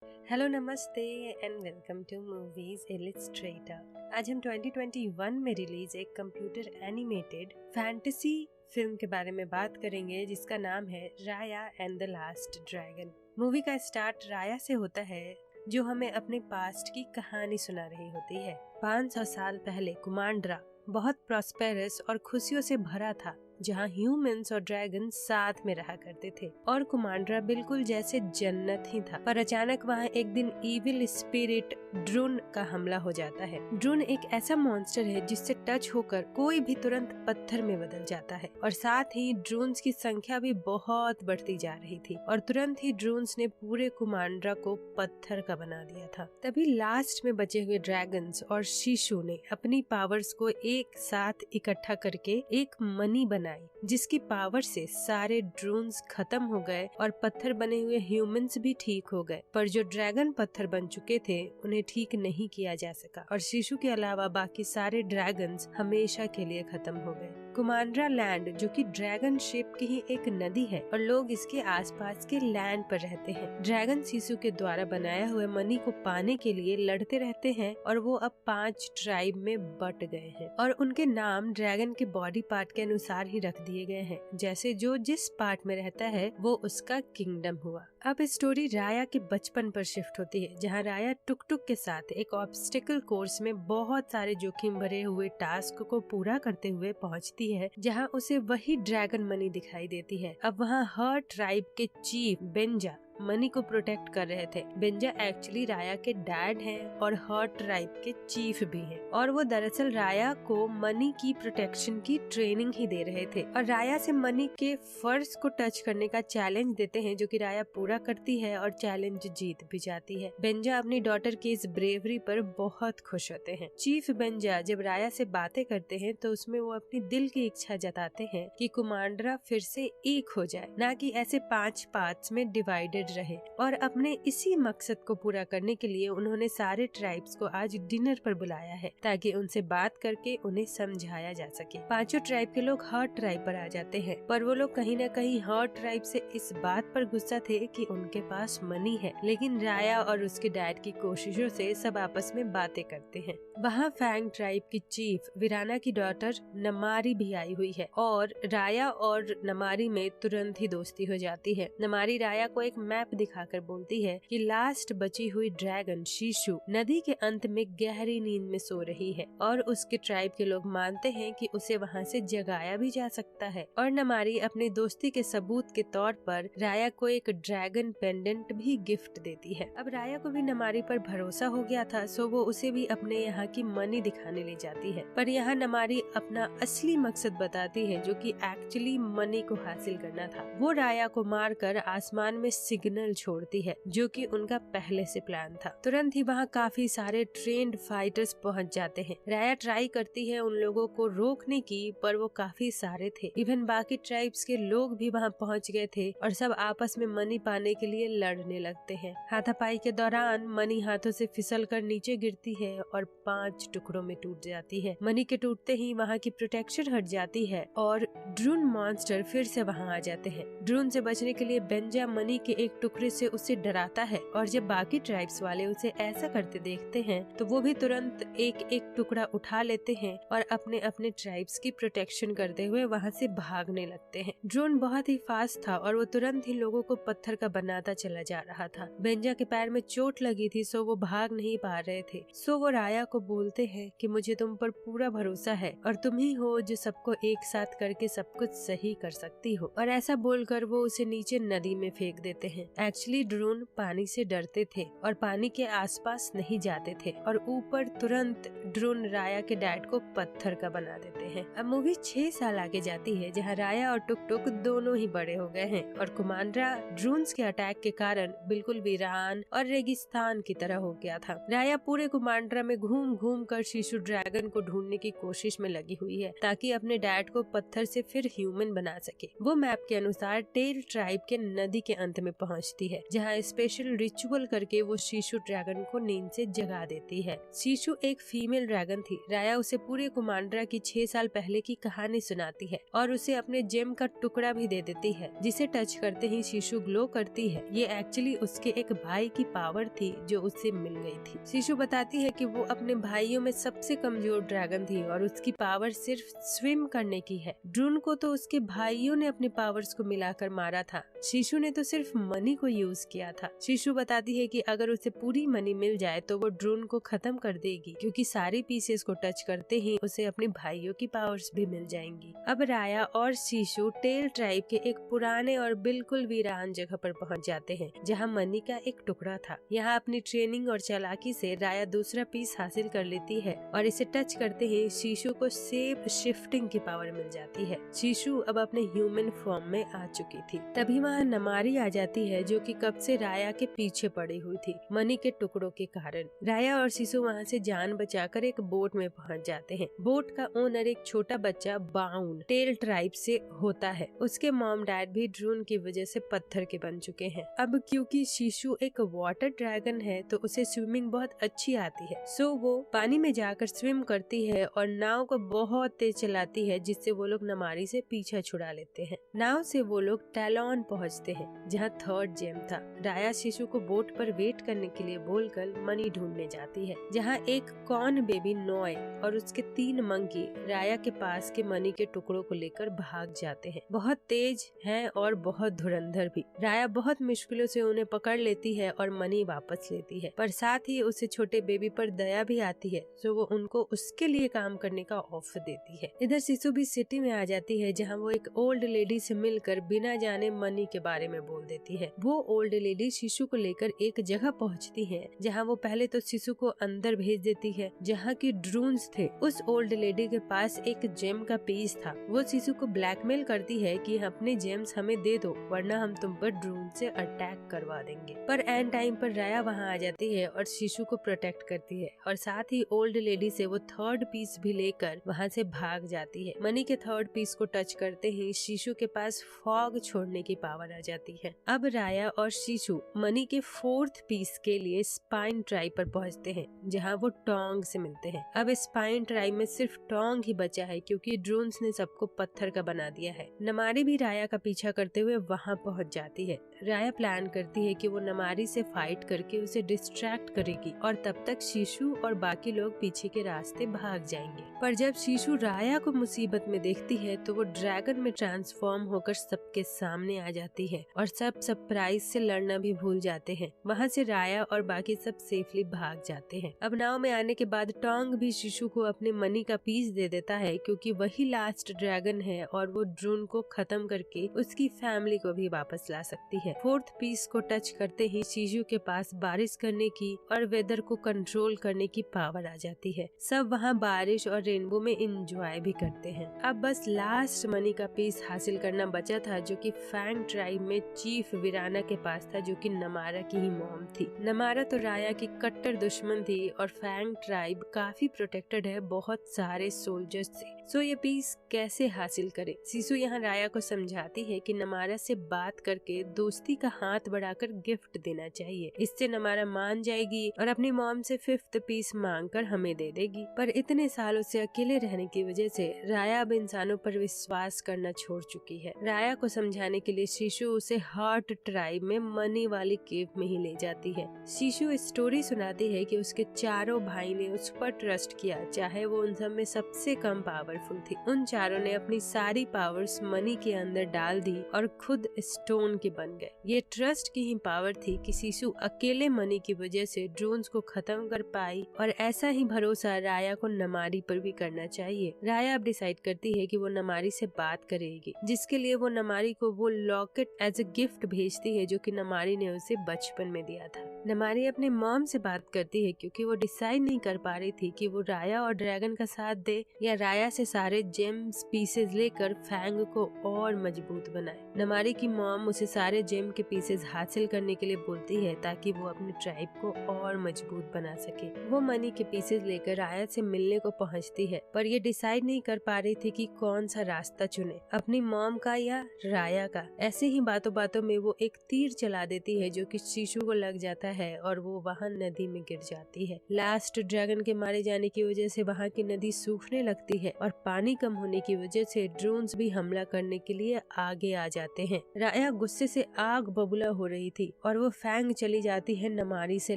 Hello नमस्ते and welcome to Movies Illustrator. आज हम 2021 में रिलीज एक कंप्यूटर एनिमेटेड फैंटेसी फिल्म के बारे में बात करेंगे जिसका नाम है राया and the last dragon. Movie का स्टार्ट राया से होता है जो हमें अपने पास्ट की कहानी सुना रही होती है। 500 साल पहले कुमांड्रा बहुत प्रॉस्पेरस और खुशियों से भरा था, जहाँ ह्यूमंस और ड्रैगन साथ में रहा करते थे और कुमांड्रा बिल्कुल जैसे जन्नत ही था। पर अचानक वहाँ एक दिन इविल स्पिरिट ड्रून का हमला हो जाता है। ड्रून एक ऐसा मॉन्स्टर है जिससे टच होकर कोई भी तुरंत पत्थर में बदल जाता है और साथ ही ड्रून्स की संख्या भी बहुत बढ़ती जा रही थी और तुरंत ही ड्रून्स ने पूरे कुमांड्रा को पत्थर का बना दिया था। तभी लास्ट में बचे हुए ड्रैगन्स और शिशु ने अपनी पावर्स को एक साथ इकट्ठा करके एक मनी बनाई जिसकी पावर से सारे ड्रोन्स खत्म हो गए और पत्थर बने हुए ह्यूमंस भी ठीक हो गए। पर जो ड्रैगन पत्थर बन चुके थे उन्हें ठीक नहीं किया जा सका और शिशु के अलावा बाकी सारे ड्रैगन्स हमेशा के लिए खत्म हो गए। कुमांड्रा लैंड जो कि ड्रैगन शेप की ही एक नदी है और लोग इसके आसपास के लैंड पर रहते हैं। ड्रैगन शिशु के द्वारा बनाया हुए मनी को पाने के लिए लड़ते रहते हैं और वो अब 5 ट्राइब में बट गए हैं और उनके नाम ड्रैगन के बॉडी पार्ट के अनुसार ही रख दिए गए हैं, जैसे जो जिस पार्ट में रहता है वो उसका किंगडम हुआ। अब स्टोरी राया के बचपन पर शिफ्ट होती है, जहाँ राया टुक टुक के साथ एक ऑब्स्टिकल कोर्स में बहुत सारे जोखिम भरे हुए टास्क को पूरा करते हुए पहुँचती है, जहाँ उसे वही ड्रैगन मनी दिखाई देती है। अब वहाँ हर ट्राइब के चीफ बेंजा मनी को प्रोटेक्ट कर रहे थे। बेंजा एक्चुअली राया के डैड हैं और हर ट्राइब के चीफ भी हैं और वो दरअसल राया को मनी की प्रोटेक्शन की ट्रेनिंग ही दे रहे थे और राया से मनी के फर्श को टच करने का चैलेंज देते हैं, जो कि राया पूरा करती है और चैलेंज जीत भी जाती है। बेंजा अपनी डॉटर की इस ब्रेवरी पर बहुत खुश होते हैं। चीफ बेंजा जब राया से बातें करते हैं तो उसमें वो अपनी दिल की इच्छा जताते हैं कि कुमांड्रा फिर से एक हो जाए, ना कि ऐसे 5 पार्ट्स में डिवाइडेड रहे। और अपने इसी मकसद को पूरा करने के लिए उन्होंने सारे ट्राइब्स को आज डिनर पर बुलाया है ताकि उनसे बात करके उन्हें समझाया जा सके। 5 ट्राइब के लोग हर ट्राइब पर आ जाते हैं, पर वो लोग कहीं न कहीं हर ट्राइब से इस बात पर गुस्सा थे कि उनके पास मनी है, लेकिन राया और उसके डैड की कोशिशों से सब आपस में बातें करते हैं। वहाँ फैंग ट्राइब की चीफ वीराना की डॉटर नमारी भी आई हुई है और राया और नमारी में तुरंत ही दोस्ती हो जाती है। नमारी राया को एक मैप दिखाकर बोलती है कि लास्ट बची हुई ड्रैगन शिशु नदी के अंत में गहरी नींद में सो रही है और उसके ट्राइब के लोग मानते हैं कि उसे वहाँ से जगाया भी जा सकता है। और नमारी अपनी दोस्ती के सबूत के तौर पर राया को एक ड्रैगन पेंडेंट भी गिफ्ट देती है। अब राया को भी नमारी पर भरोसा हो गया था, सो वो उसे भी अपने यहाँ की मनी दिखाने ले जाती है। पर यहाँ नमारी अपना असली मकसद बताती है, जो कि एक्चुअली मनी को हासिल करना था। वो राया को मारकर आसमान में सिग्नल छोड़ती है, जो कि उनका पहले से प्लान था। तुरंत ही वहाँ काफी सारे ट्रेन्ड फाइटर्स पहुँच जाते हैं। राया ट्राई करती है उन लोगों को रोकने की, पर वो काफी सारे थे। इवन बाकी ट्राइब्स के लोग भी वहाँ पहुँच गए थे और सब आपस में मनी पाने के लिए लड़ने लगते हैं। हाथापाई के दौरान मनी हाथों से फिसल कर नीचे गिरती है और 5 टुकड़ों में टूट जाती है। मनी के टूटते ही वहाँ की प्रोटेक्शन हट जाती है और ड्रून मॉन्स्टर फिर से वहाँ आ जाते हैं। ड्रून से बचने के लिए बेंजा मनी के एक टुकड़े से उसे डराता है और जब बाकी ट्राइब्स वाले उसे ऐसा करते देखते हैं तो वो भी तुरंत एक एक टुकड़ा उठा लेते हैं और अपने अपने ट्राइब्स की प्रोटेक्शन करते हुए वहाँ से भागने लगते हैं। ड्रोन बहुत ही फास्ट था और वो तुरंत ही लोगों को पत्थर का बनाता चला जा रहा था। बेंजा के पैर में चोट लगी थी, सो वो भाग नहीं पा रहे थे। सो वो राया को बोलते हैं कि मुझे तुम पर पूरा भरोसा है और तुम ही हो जो सबको एक साथ करके सब कुछ सही कर सकती हो। और ऐसा बोलकर वो उसे नीचे नदी में फेंक देते हैं। एक्चुअली ड्रोन पानी से डरते थे और पानी के आसपास नहीं जाते थे और ऊपर तुरंत ड्रोन राया के डैड को पत्थर का बना देते हैं। अब मूवी 6 साल आगे जाती है, जहाँ राया और टुक टुक दोनों ही बड़े हो गए हैं और कुमांड्रा ड्रोन्स के अटैक के कारण बिल्कुल वीरान और रेगिस्तान की तरह हो गया था। राया पूरे कुमांड्रा में घूम घूम कर शिशु ड्रैगन को ढूंढने की कोशिश में लगी हुई है ताकि अपने डैड को पत्थर से फिर ह्यूमन बना सके। वो मैप के अनुसार टेल ट्राइब के नदी के अंत में पहुंचती है, जहां स्पेशल रिचुअल करके वो शीशु ड्रैगन को नींद से जगा देती है। शीशु एक फीमेल ड्रैगन थी। राया उसे पूरे कुमांड्रा की 6 साल पहले की कहानी सुनाती है और उसे अपने जेम का टुकड़ा भी दे देती है, जिसे टच करते ही शीशु ग्लो करती है। ये एक्चुअली उसके एक भाई की पावर थी जो उससे मिल गई थी। शीशु बताती है कि वो अपने भाइयों में सबसे कमजोर ड्रैगन थी और उसकी पावर सिर्फ स्विम करने की है। ड्रून को तो उसके भाइयों ने अपने पावर्स को मिलाकर मारा था, शीशु ने तो सिर्फ मनी को यूज किया था। शीशु बताती है कि अगर उसे पूरी मनी मिल जाए तो वो ड्रून को खत्म कर देगी, क्योंकि सारी पीसेस को टच करते ही उसे अपने भाइयों की पावर्स भी मिल जाएंगी। अब राया और शीशु टेल ट्राइब के एक पुराने और बिल्कुल वीरान जगह पर पहुंच जाते हैं, जहां मनी का एक टुकड़ा था। यहाँ अपनी ट्रेनिंग और चालाकी से राया दूसरा पीस हासिल कर लेती है और इसे टच करते ही शीशु को सेप शिफ्टिंग की पावर मिल जाती है। शीशु अब अपने ह्यूमन फॉर्म में आ चुकी थी। तभी वहाँ नमारी आ जाती है, जो कि कब से राया के पीछे पड़ी हुई थी मनी के टुकड़ों के कारण। राया और शीशु वहाँ से जान बचाकर एक बोट में पहुँच जाते हैं। बोट का ओनर एक छोटा बच्चा बाउन टेल ट्राइब से होता है। उसके मॉम डैड भी ड्रून की वजह से पत्थर के बन चुके हैं। अब क्योंकि शीशु एक वाटर ड्रैगन है तो उसे स्विमिंग बहुत अच्छी आती है, सो वो पानी में जाकर स्विम करती है और नाव को बहुत तेज चलाती है, जिससे वो लोग नमारी से पीछा छुड़ा लेते हैं। नाव से वो लोग टैलॉन पहुंचते हैं, जहां थर्ड जेम था। राया शीशु को बोट पर वेट करने के लिए बोलकर मनी ढूंढने जाती है, जहां एक कॉर्न बेबी नॉय और उसके 3 मंकी राया के पास के मनी के टुकड़ों को लेकर भाग जाते हैं। बहुत तेज हैं और बहुत धुरंधर भी। राया बहुत मुश्किलों से उन्हें पकड़ लेती है और मनी वापस लेती है, पर साथ ही उसे छोटे बेबी पर दया भी आती है, तो वो उनको उसके लिए काम करने का ऑफर देती है। इधर शीशु भी सिटी में आ जाती है, जहाँ वो एक ओल्ड लेडी से मिलकर बिना जाने मनी के बारे में बोल देती है। वो ओल्ड लेडी शीशु को लेकर एक जगह पहुँचती है, जहाँ वो पहले तो शीशु को अंदर भेज देती है, जहाँ की ड्रून्स थे। उस ओल्ड लेडी के पास एक जेम का पीस था। वो शीशु को ब्लैकमेल करती है कि अपने जेम्स हमें दे दो, वरना हम तुम पर ड्रून से अटैक करवा देंगे। पर एंड टाइम पर राया वहाँ आ जाती है और शीशु को प्रोटेक्ट करती है, और साथ ही ओल्ड लेडी से वो थर्ड पीस भी लेकर वहाँ से भाग जाती है। मनी के थर्ड पीस को टच करते ही शीशु के पास फॉग छोड़ने की पावर आ जाती है। अब राया और शीशु मनी के 4th पीस के लिए स्पाइन ट्राइब पर पहुँचते हैं, जहाँ वो टोंग से मिलते हैं। अब स्पाइन ट्राइब में सिर्फ टोंग ही बचा है, क्योंकि ड्रून्स ने सबको पत्थर का बना दिया है। नमारी भी राया का पीछा करते हुए वहाँ पहुँच जाती है। राया प्लान करती है कि वो नमारी से फाइट करके उसे डिस्ट्रैक्ट करेगी, और तब तक शीशु और बाकी लोग पीछे के रास्ते भाग जाएंगे। पर जब शीशु राया को मुसीबत में देखती है तो वो ड्रैगन में ट्रांसफॉर्म होकर सबके सामने आ जाती है, और सब सरप्राइज से लड़ना भी भूल जाते हैं। वहाँ से राया और बाकी सब सेफली भाग जाते हैं। अब नाव में आने के बाद टोंग भी शीशु को अपने मनी का पीस दे देता है, क्योंकि वही लास्ट ड्रैगन है और वो ड्रून को खत्म करके उसकी फैमिली को भी वापस ला सकती है। 4th पीस को टच करते ही शीशु के पास बारिश करने की और वेदर को कंट्रोल करने की पावर आ जाती है। सब वहाँ बारिश और रेनबो में एंजॉय भी करते हैं। अब बस लास्ट मनी का पीस हासिल करना बचा था, जो कि फैंग ट्राइब में चीफ वीराना के पास था, जो कि नमारा की ही मॉम थी। नमारा तो राया की कट्टर दुश्मन थी और फैंग ट्राइब काफी प्रोटेक्टेड है बहुत सारे सोल्जर्स से। सो ये पीस कैसे हासिल करे? शीशु यहाँ राया को समझाती है कि नमारा से बात करके दोस्ती का हाथ बढ़ाकर गिफ्ट देना चाहिए। इससे नमारा मान जाएगी और अपनी मॉम से 5th पीस मांगकर हमें दे देगी। पर इतने सालों से अकेले रहने की वजह से राया अब इंसानों पर विश्वास करना छोड़ चुकी है। राया को समझाने के लिए शीशु उसे हार्ट ट्राइब में मनी वाली केव में ही ले जाती है। शीशु स्टोरी सुनाती है कि उसके चारों भाई ने उस पर ट्रस्ट किया, चाहे वो उन सब में सबसे कम पावरफुल थी। उन चारों ने अपनी सारी पावर्स मनी के अंदर डाल दी और खुद स्टोन के बन गए। ये ट्रस्ट की ही पावर थी कि शीशु अकेले मनी की वजह से ड्रोन्स को खत्म कर पाई, और ऐसा ही भरोसा राया को नमारी पर भी करना चाहिए। राया अब डिसाइड करती है कि वो नमारी से बात करेगी, जिसके लिए वो नमारी को वो लॉकेट एज अ गिफ्ट भेजती है, जो कि नमारी ने उसे बचपन में दिया था। नमारी अपने मॉम से बात करती है, क्योंकि वो डिसाइड नहीं कर पा रही थी कि वो राया और ड्रैगन का साथ दे या राया से सारे जेम्स पीसेस लेकर फैंग को और मजबूत बनाए। नमारी की मॉम उसे सारे जेम के पीसेस हासिल करने के लिए बोलती है ताकि वो अपने ट्राइब को और मजबूत बना सके। वो मनी के पीसेस लेकर राया से मिलने को पहुंचती है, पर ये डिसाइड नहीं कर पा रही थी कि कौन सा रास्ता चुने, अपनी मॉम का या राया का। ऐसे ही बातों बातों में वो एक तीर चला देती है जो कि शीशु को लग जाता है और वो वहाँ नदी में गिर जाती है। लास्ट ड्रैगन के मारे जाने की वजह से वहाँ की नदी सूखने लगती है और पानी कम होने की वजह से ड्रोन्स भी हमला करने के लिए आगे आ जाते हैं। राया गुस्से से आग बबूला हो रही थी और वो फैंग चली जाती है नमारी से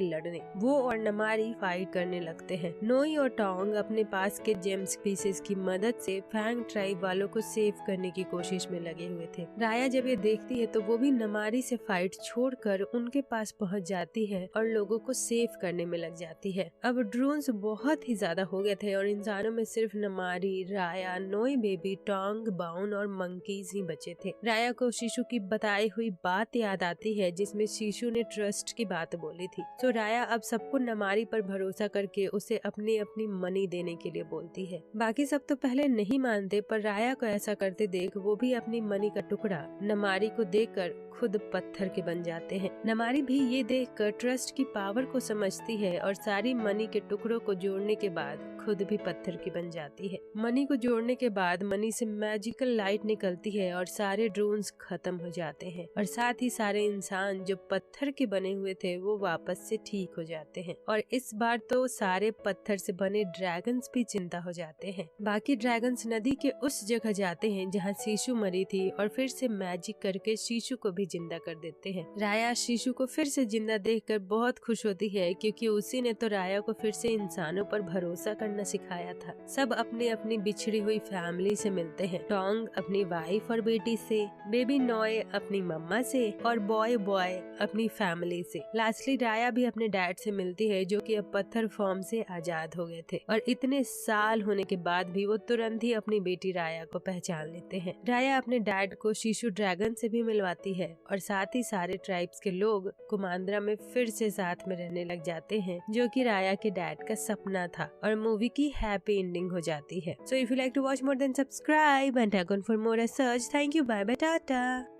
लड़ने। वो और नमारी फाइट करने लगते हैं। नोई और टोंग अपने पास के जेम्स पीसेस की मदद से फैंग ट्राइब वालों को सेव करने की कोशिश में लगे हुए थे। राया जब ये देखती है तो वो भी नमारी से फाइट छोड़कर उनके पास पहुंच जाती है और लोगों को सेव करने में लग जाती है। अब ड्रोन्स बहुत ही ज्यादा हो गए थे और इंसानों में सिर्फ नमारी, राया, नोई बेबी, टोंग, बाउन और मंकीज ही बचे थे। राया को शीशु की बताई हुई बात याद आती है जिसमें शीशु ने ट्रस्ट की बात बोली थी। तो राया अब सबको नमारी पर भरोसा करके उसे अपनी अपनी मनी देने के लिए बोलती है। बाकी सब तो पहले नहीं मानते, पर राया को ऐसा करते देख वो भी अपनी मनी का टुकड़ा नमारी को देकर खुद पत्थर के बन जाते हैं। नमारी भी ये देखकर ट्रस्ट की पावर को समझती है और सारी मनी के टुकड़ों को जोड़ने के बाद खुद भी पत्थर की बन जाती है। मनी को जोड़ने के बाद मनी से मैजिकल लाइट निकलती है और सारे ड्रोन्स खत्म हो जाते हैं और साथ ही सारे इंसान जो पत्थर के बने हुए थे वो वापस से ठीक हो जाते हैं। और इस बार तो सारे पत्थर से बने ड्रैगन्स भी जिंदा हो जाते हैं। बाकी ड्रैगन्स नदी के उस जगह जाते हैं जहाँ शीशु मरी थी और फिर से मैजिक करके शीशु को भी जिंदा कर देते हैं। राया शीशु को फिर से जिंदा देखकर बहुत खुश होती है क्योंकि उसी ने तो राया को फिर से इंसानों पर भरोसा करना सिखाया था। सब अपनी अपनी बिछड़ी हुई फैमिली से मिलते हैं। टोंग अपनी वाइफ और बेटी से, बेबी नॉय अपनी मम्मा से और बॉय अपनी फैमिली से। लास्टली राया भी अपने डैड से मिलती है जो कि अब पत्थर फॉर्म से आजाद हो गए थे और इतने साल होने के बाद भी वो तुरंत ही अपनी बेटी राया को पहचान लेते हैं। राया अपने डैड को शीशु ड्रैगन से भी मिलवाती है और साथ ही सारे ट्राइब्स के लोग कुमांद्रा में फिर से साथ में रहने लग जाते हैं जो कि राया के डैड का सपना था और मूवी की हैप्पी एंडिंग हो जाती है। So if you like to watch more then subscribe and tag on for more research. Thank you, bye bye, Tata.